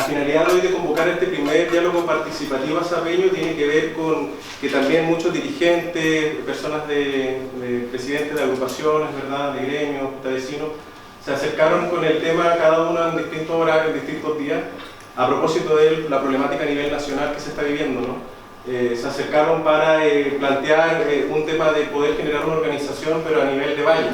finalidad de hoy de convocar este primer diálogo participativo azapeño tiene que ver con que también muchos dirigentes, personas presidentes de agrupaciones, ¿verdad?, de gremios, de vecinos, se acercaron con el tema cada uno en distintos horarios, en distintos días, a propósito de la problemática a nivel nacional que se está viviendo, ¿no? Se acercaron para plantear un tema de poder generar una organización, pero a nivel de valle.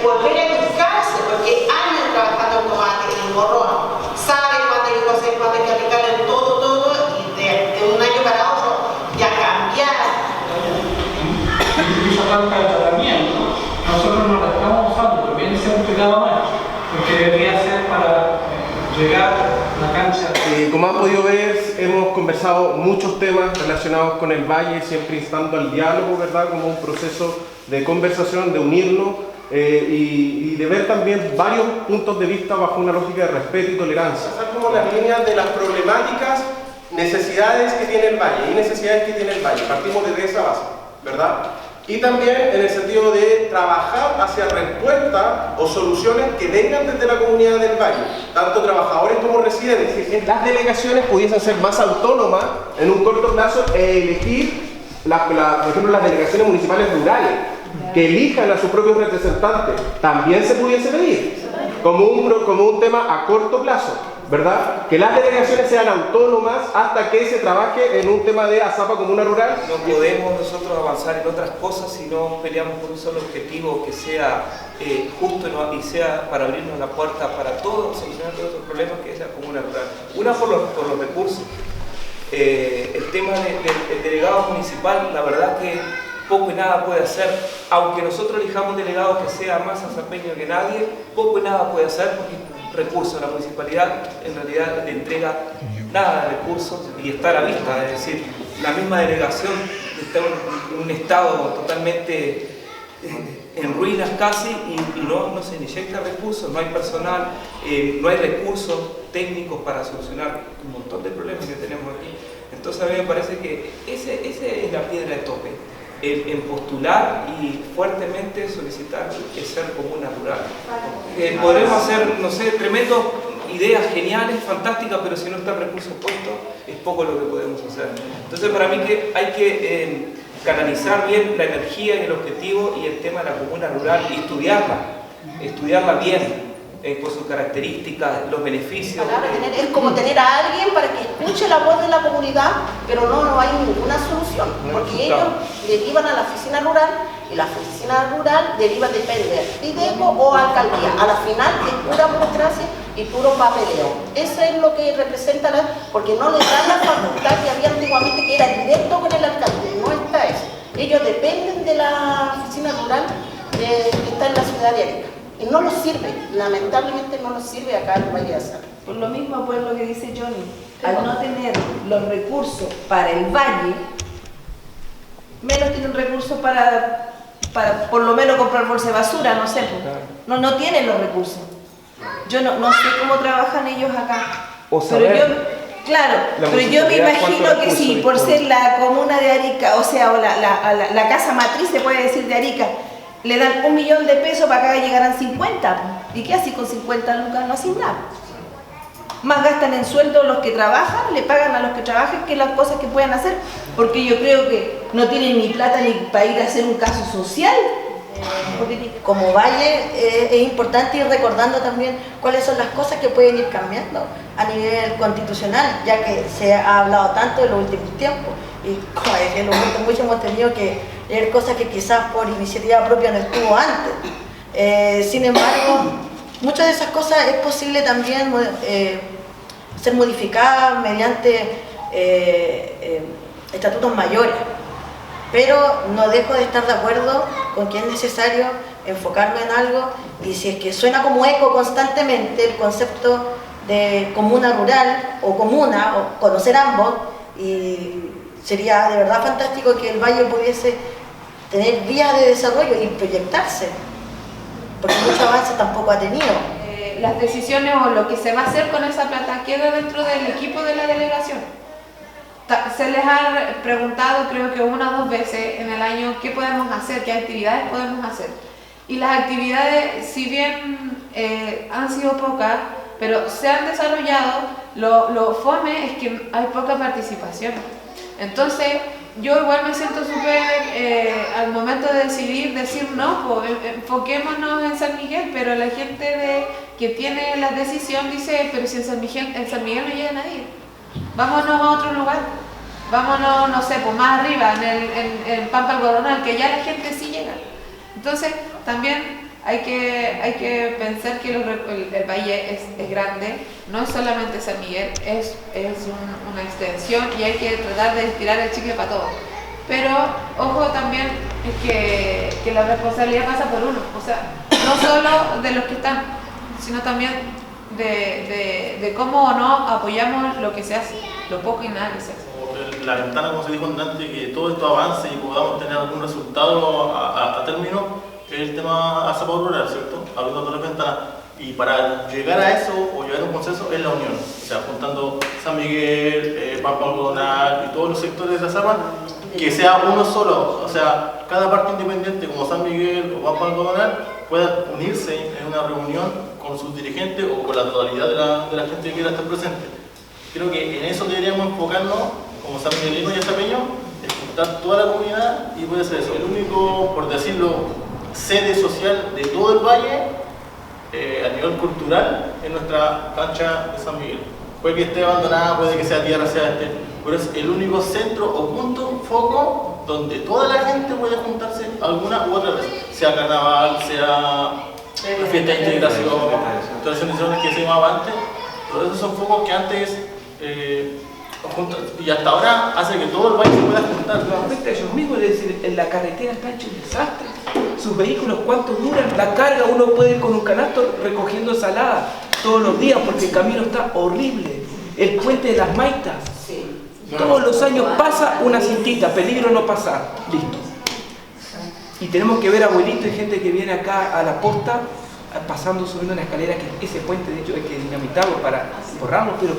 Volver a educarse, porque años trabajando en tomate, en morrón, sabe cuándo hay que hacer, cuándo hay que aplicar todo, y de un año para otro ya cambiar. Esa falta de tratamiento, nosotros no la estamos usando, pero viene a ser un pecado más, porque debería ser para llegar a la cancha. Como han podido ver, hemos conversado muchos temas relacionados con el valle, siempre instando al diálogo, ¿verdad?, como un proceso de conversación, de unirnos y de ver también varios puntos de vista bajo una lógica de respeto y tolerancia. Pasar como las líneas de las problemáticas, necesidades que tiene el valle y necesidades que tiene el valle. Partimos desde esa base, ¿verdad? Y también en el sentido de trabajar hacia respuestas o soluciones que vengan desde la comunidad del valle, tanto trabajadores como residentes. Las delegaciones pudiesen ser más autónomas en un corto plazo e elegir, por ejemplo, las delegaciones municipales rurales, que elijan a sus propios representantes, también se pudiese pedir, como un tema a corto plazo, ¿verdad? Que las delegaciones sean autónomas hasta que se trabaje en un tema de ASAPA comuna rural. No podemos nosotros avanzar en otras cosas si no peleamos por un solo objetivo que sea justo y sea para abrirnos la puerta para todos, solucionar todos los problemas que es la comuna rural. Una por los recursos. El tema del delegado municipal, la verdad que poco y nada puede hacer, aunque nosotros elijamos delegados que sea más azapeño que nadie, poco y nada puede hacer porque recursos. La municipalidad en realidad le entrega nada de recursos y está a la vista, es decir, la misma delegación está en un estado totalmente en ruinas casi y no se inyecta recursos, no hay personal, no hay recursos técnicos para solucionar un montón de problemas que tenemos aquí. Entonces a mí me parece que esa es la piedra de tope. En postular y fuertemente solicitar que sea comuna rural. Podremos hacer, no sé, tremendas ideas geniales, fantásticas, pero si no está el recurso puesto, es poco lo que podemos hacer. Entonces para mí que hay que canalizar bien la energía y el objetivo y el tema de la comuna rural y estudiarla bien. Por sus características, los beneficios. Es como tener a alguien para que escuche la voz de la comunidad, pero no hay ninguna solución, porque ellos derivan a la oficina rural y la oficina rural depende de Pideco o alcaldía. A la final es pura burocracia y puro papeleo. Eso es lo que representa, porque no les dan la facultad que había antiguamente, que era directo con el alcalde. No está eso. Ellos dependen de la oficina rural que está en la ciudad de Arica. Y no nos sirve, lamentablemente no nos sirve acá en Valle de Azara. Por lo mismo, pues lo que dice Johnny, al no tener los recursos para el valle, menos tienen recursos para por lo menos comprar bolsa de basura, no sé, pues. No tienen los recursos. Yo no sé cómo trabajan ellos acá. Pero yo me imagino que sí, por ser la comuna de Arica, o sea, o la casa matriz, se puede decir, de Arica, le dan 1 millón de pesos para que llegaran 50. ¿Y qué así con 50 lucas? No hacen nada. Más gastan en sueldo los que trabajan, le pagan a los que trabajan que las cosas que puedan hacer, porque yo creo que no tienen ni plata ni para ir a hacer un caso social. Como Valle es importante ir recordando también cuáles son las cosas que pueden ir cambiando a nivel constitucional, ya que se ha hablado tanto en los últimos tiempos y como en los últimos hemos tenido que leer cosas que quizás por iniciativa propia no estuvo antes. Sin embargo, muchas de esas cosas es posible también ser modificadas mediante estatutos mayores. Pero no dejo de estar de acuerdo con que es necesario enfocarlo en algo, y si es que suena como eco constantemente el concepto de comuna rural o comuna, o conocer ambos, y sería de verdad fantástico que el valle pudiese tener vías de desarrollo y proyectarse, porque mucho avance tampoco ha tenido. Las decisiones o lo que se va a hacer con esa plata queda dentro del equipo de la delegación. Se les ha preguntado, creo que 1 o 2 veces en el año, qué podemos hacer, qué actividades podemos hacer. Y las actividades, si bien han sido pocas, pero se han desarrollado, lo fome es que hay poca participación. Entonces, yo igual me siento súper, al momento de decidir, decir no, pues, enfoquémonos en San Miguel, pero la gente que tiene la decisión dice, pero si en San Miguel no llega nadie, vámonos a otro lugar, vámonos, no sé, pues más arriba, en Pampa Algodonal, que ya la gente sí llega. Entonces, también hay que pensar que el valle es grande, no es solamente San Miguel, es una extensión y hay que tratar de estirar el chicle para todos. Pero ojo también es que la responsabilidad pasa por uno, o sea, no solo de los que están, sino también de cómo o no apoyamos lo que se hace, lo poco y nada que se hace. La ventana, como se dijo antes, que todo esto avance y podamos tener algún resultado a término, es el tema ASAPO rural, ¿cierto? Abriendo todas las ventanas. Y para llegar a eso o llegar a un consenso es la unión, o sea, juntando San Miguel, Pampa Algodonal y todos los sectores de ASAPA, que sea uno solo, o sea, cada parte independiente como San Miguel o Pampa Algodonal pueda unirse en una reunión con sus dirigentes o con la totalidad de la gente que quiera estar presente. Creo que en eso deberíamos enfocarnos como San Miguelino y Azapeño, es juntar toda la comunidad y puede ser eso, el único, por decirlo, sede social de todo el valle a nivel cultural en nuestra cancha de San Miguel. Puede que esté abandonada, puede que sea tierra, pero es el único centro o punto, foco, donde toda la gente puede juntarse alguna u otra vez, sea carnaval, sea fiesta de integración, tradiciones que se llamaban antes. Todos esos son focos que antes y hasta ahora hace que todo el valle se pueda juntar. Nuevamente ellos mismos, es decir, en la carretera está hecho un desastre. Sus vehículos, ¿cuánto duran? La carga, uno puede ir con un canasto recogiendo ensalada todos los días porque el camino está horrible. El puente de las Maitas. Todos los años pasa una cintita, peligro no pasar. Listo. Y tenemos que ver abuelitos y gente que viene acá a la posta pasando, subiendo una escalera, que ese puente de hecho hay que dinamitarlo para borrarlo, pero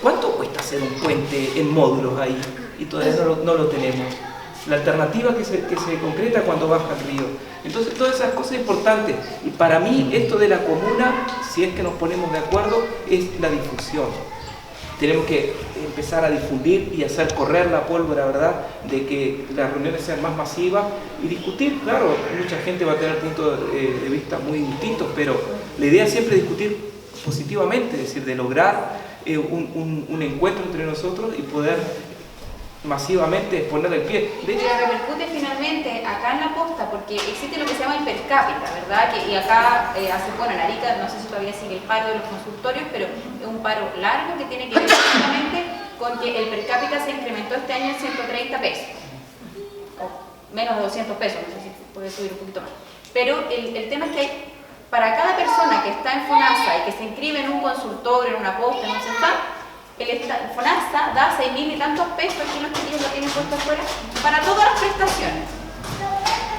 ¿cuánto cuesta hacer un puente en módulos ahí? Y todavía no lo tenemos. La alternativa que se concreta cuando baja el río. Entonces todas esas cosas importantes. Y para mí esto de la comuna, si es que nos ponemos de acuerdo, es la difusión. Tenemos que empezar a difundir y hacer correr la pólvora, ¿verdad? De que las reuniones sean más masivas y discutir, claro, mucha gente va a tener puntos de vista muy distintos, pero la idea es siempre discutir positivamente, es decir, de lograr un encuentro entre nosotros y poder masivamente poner el pie. De hecho, repercute finalmente acá en la posta, porque existe lo que se llama el per cápita, ¿verdad? Y acá en Arica, no sé si todavía sigue el paro de los consultorios, pero es un paro largo que tiene que ver justamente con que el per cápita se incrementó este año en 130 pesos, o menos de 200 pesos, no sé si puede subir un poquito más. Pero el tema es que para cada persona que está en FONASA y que se inscribe en un consultorio, en una posta, en un CEFAM, el FONASA da 6.000 y tantos pesos, aquí los chiquillos lo tienen puesto afuera, para todas las prestaciones.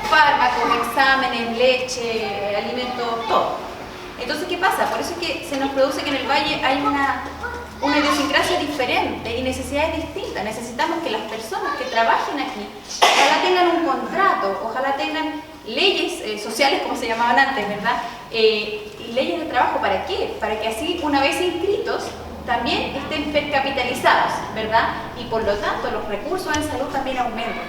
Fármacos, exámenes, leche, alimentos, todo. Entonces, ¿qué pasa? Por eso es que se nos produce que en el valle hay una idiosincrasia diferente y necesidades distintas. Necesitamos que las personas que trabajen aquí, ojalá tengan un contrato, ojalá tengan leyes sociales, como se llamaban antes, ¿verdad? Y leyes de trabajo, ¿para qué? Para que así, una vez inscritos, también estén percapitalizados, ¿verdad? Y por lo tanto los recursos en salud también aumentan.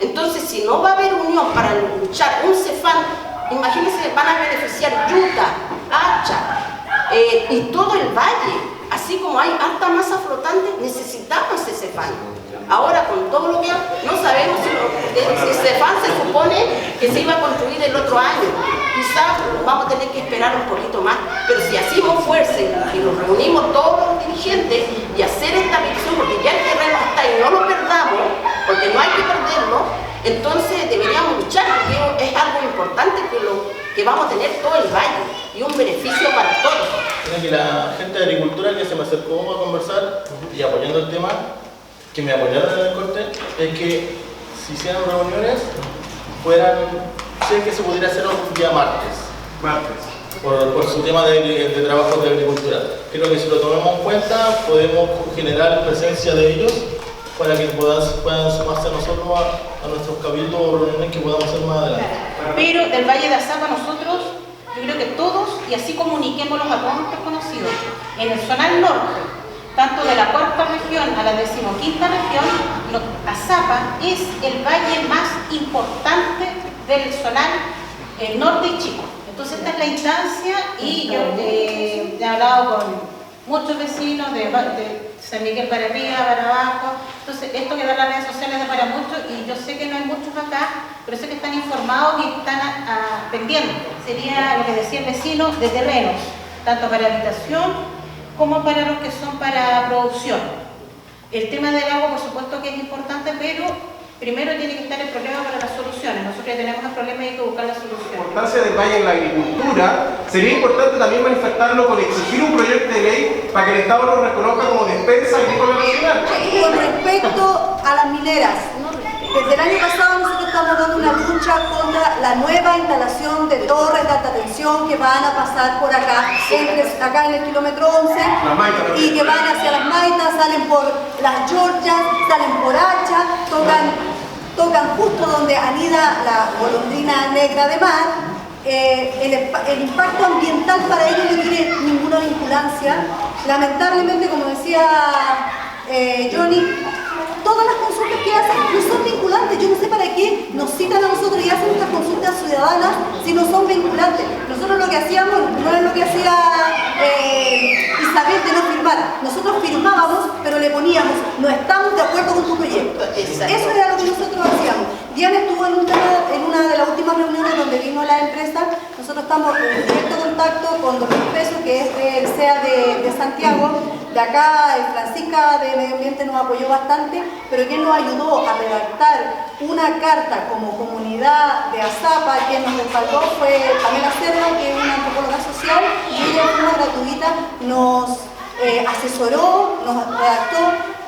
Entonces, si no va a haber unión para luchar un CEFAM, imagínense, van a beneficiar Yuta, Hacha y todo el valle. Así como hay alta masa flotante, necesitamos ese CEFAM. Ahora, con todo lo que no sabemos si el CEFAM se supone que se iba a construir el otro año. Quizás vamos a tener que esperar un poquito más, pero si hacemos fuerza y nos reunimos todos los dirigentes y hacer esta visión, porque ya el terreno está y no lo perdamos, porque no hay que perderlo, entonces deberíamos luchar, porque es algo importante que vamos a tener todo el valle y un beneficio para todos. Creo que la gente de agricultura que se me acercó a conversar y apoyando el tema, que me apoyaron en el corte, es que si hicieran reuniones, sé que se pudiera hacer un día martes. Por su tema de trabajo de agricultura. Creo que si lo tomamos en cuenta, podemos generar presencia de ellos para que puedan sumarse a nosotros a nuestros cabildos o reuniones que podamos hacer más adelante. Pero del Valle de Azapa nosotros, yo creo que todos y así comuniquémoslos a todos nuestros conocidos. En el zonal norte, tanto de la cuarta región a la 15ª región, Azapa es el valle más importante del zonal norte y chico. Entonces esta es la instancia y yo he hablado con muchos vecinos de San Miguel para arriba, para abajo. Entonces esto que da las redes sociales da para mucho y yo sé que no hay muchos acá, pero sé que están informados y están pendientes. Sería lo que decía el vecino de terrenos, tanto para habitación como para los que son para producción. El tema del agua por supuesto que es importante, pero primero tiene que estar el problema para las soluciones. Nosotros ya tenemos el problema y hay que buscar la solución. La importancia del valle en la agricultura, sería importante también manifestarlo con exigir un proyecto de ley para que el Estado lo reconozca como despensa agrícola nacional. Con respecto a las mineras, desde el año pasado nosotros estamos dando una lucha contra la nueva instalación de torres de alta tensión que van a pasar por acá, acá en el kilómetro 11, y que van hacia las Maitas, salen por las Georgias, salen por Hacha, tocan justo donde anida la golondrina negra de mar. El impacto ambiental para ellos no tiene ninguna vinculancia. Lamentablemente, como decía Johnny, todas las consultas que hacen no son vinculantes. Yo no sé para qué nos citan a nosotros y hacen estas consultas ciudadanas si no son vinculantes. Nosotros lo que hacíamos no es lo que hacía Isabel de no firmar. Nosotros firmábamos, pero le poníamos, no estamos de acuerdo con tu proyecto. Eso era lo que nosotros hacíamos. Diana estuvo en una de las últimas reuniones donde vino la empresa. Nosotros estamos en directo contacto con Don Luis Peso, que es del CEA de Santiago. De acá, Francisca de Medio Ambiente nos apoyó bastante, pero quien nos ayudó a redactar una carta como comunidad de Azapa, quien nos respaldó fue Pamela Cerro, que es una antropóloga social, y ella de forma gratuita nos asesoró, nos redactó.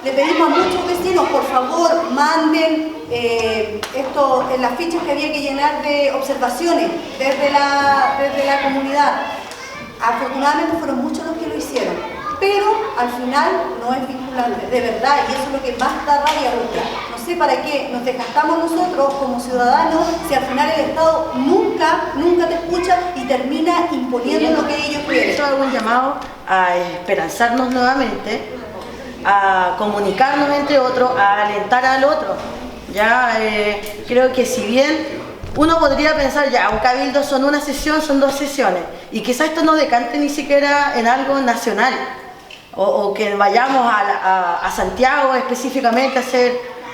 Le pedimos a muchos vecinos, por favor, manden esto en las fichas que había que llenar de observaciones desde la comunidad. Afortunadamente fueron muchos los que lo hicieron, pero al final no es vinculante, de verdad, y eso es lo que más da rabia, porque no sé para qué nos desgastamos nosotros como ciudadanos si al final el Estado nunca te escucha y termina imponiendo lo que ellos quieren. Eso hago un llamado a esperanzarnos nuevamente, a comunicarnos entre otros, a alentar al otro. Ya creo que si bien uno podría pensar, ya, un cabildo son una sesión, son 2 sesiones, y quizás esto no decante ni siquiera en algo nacional, o que vayamos a Santiago específicamente a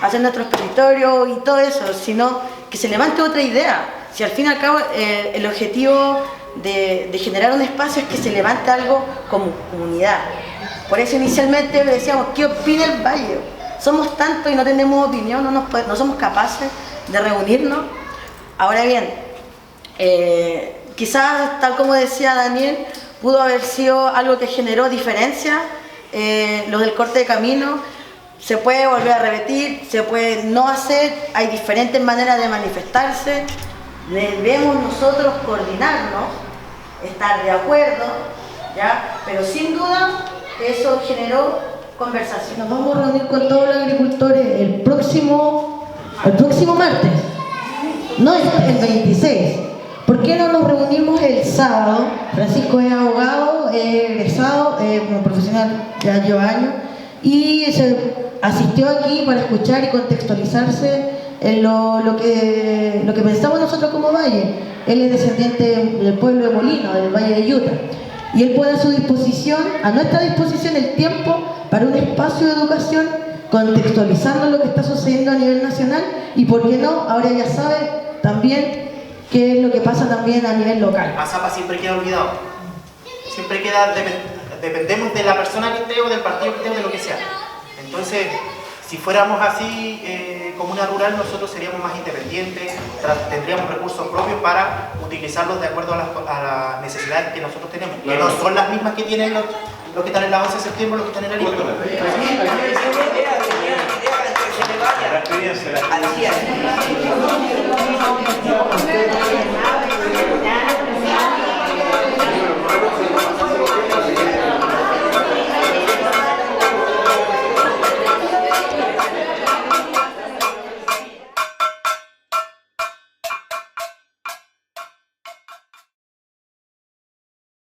hacer nuestros territorios y todo eso, sino que se levante otra idea. Si al fin y al cabo el objetivo de generar un espacio es que se levante algo como comunidad. Por eso inicialmente decíamos, ¿qué opina el Valle? Somos tantos y no tenemos opinión, no somos capaces de reunirnos. Ahora bien, quizás, tal como decía Daniel, pudo haber sido algo que generó diferencia, lo del corte de camino. Se puede volver a repetir, se puede no hacer, hay diferentes maneras de manifestarse. Debemos nosotros coordinarnos, estar de acuerdo, ¿ya? Pero sin duda eso generó conversación. Nos vamos a reunir con todos los agricultores el próximo martes, no el 26. ¿Por qué no nos reunimos el sábado? Francisco es abogado, egresado, como profesional ya lleva años, y se asistió aquí para escuchar y contextualizarse en lo que pensamos nosotros como Valle. Él es descendiente del pueblo de Molino, del Valle de Utah, y él pone a nuestra disposición el tiempo para un espacio de educación contextualizando lo que está sucediendo a nivel nacional, y por qué no, ahora ya sabe también qué es lo que pasa también a nivel local. Azapa siempre queda olvidado, siempre queda, dependemos de la persona que esté o del partido que esté o de lo que sea. Entonces, si fuéramos así, comuna rural, nosotros seríamos más independientes, tendríamos recursos propios para utilizarlos de acuerdo a las necesidades que nosotros tenemos, que no son las mismas que tienen los que están en la 11 de septiembre, los que están en la lista.